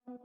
حبيبتي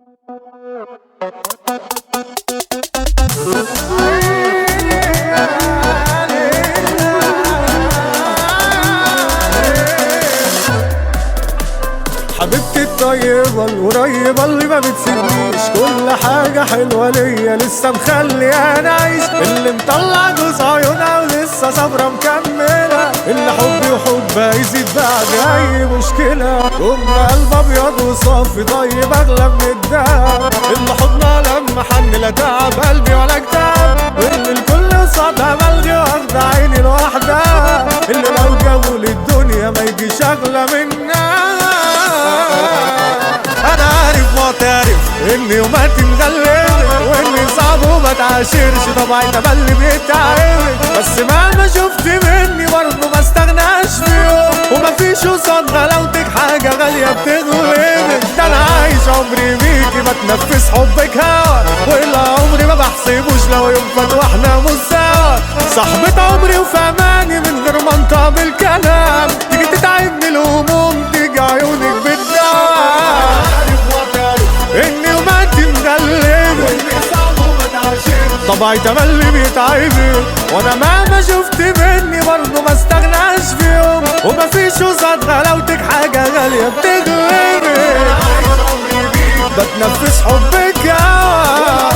الطيبة القريبة اللي ما بتسيبنيش، كل حاجة حلوة ليا لسه مخلياني أعيش، اللي مطلع جوز عيونها ولسه صبرا مكملة، اللي حبي وحبها يزيد بعد أي مشكلة، قلب أبيض وصافي طيب أغلى من الدهب، اللي حضنها لما حن لا تعب قلبي ولا كتاب، واللي الكل قصادها ملغي واخدة عيني لوحدها، اللي لو جابوا للدنيا ما يجيش أغلى منها. انا عارف معترف اني يوماتي مغلبة واني صعب وما تعاشرش، طبعي تملي بيتعبك، بس مهما شفت مني برضه ما استغناش في يوم، ومفيش قصاد غلاوتك حاجة غالية بتغلبك، ده انا عايش عمري بيكي بتنفس حبك هوا، والا عمري ما بحسبوش لو يوم فات واحنا مش سوا، صاحبة عمري وفهماني من غير ما انطق بالكلام، تيجي تتعبني الهموم تيجي عيونك اني وماتي مغلبة واني صعب وما تعاشرش، طبعي تملي بيتعبك، وانا مهما شفت مني برضه ما استغناش في يوم، ومفيش قصاد غلاوتك حاجة غالية بتغلبك، بتنفس حبك هوا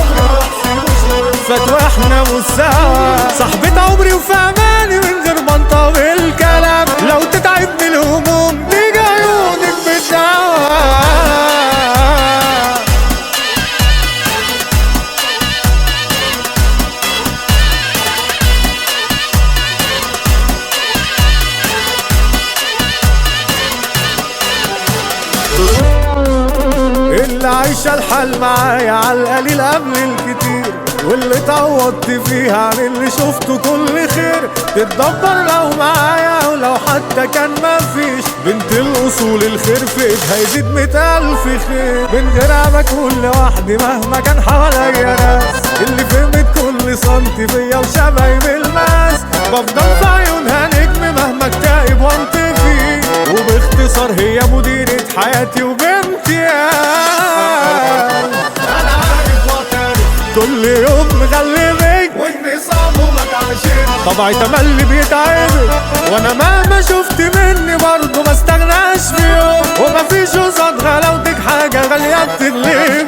فات واحنا مش سوا، صاحبة عمري وفهماني من غير ما انطق بالكلام، لو تتعبني الهموم تيجي عيونك بالدوا. اللي عايشة الحال معايا عالقليل قبل الكتير، واللي تعوضت فيها عن اللي شفته كل خير، تتدبر لو معايا ولو حتى كان مفيش، بنت الأصول الخير في ايدها يزيد 100,000 خير، من غيرها بكون لوحدي مهما كان حواليا ناس، اللي فهمت كل سنتي فيا وشبهي بالماس، بفضل في عيونها نجم مهما اكتئب وانطفي، وباختصار هي مديرة حياتي وبنتي. انا عارف معترف كل يوم مغلبك واني صعب وما تعاشرش، طبعي تملي بيتعبك، وانا مهما شفت مني برضه ما استغناش في يوم، ومفيش قصاد غلاوتك حاجة غالية بتغلبك.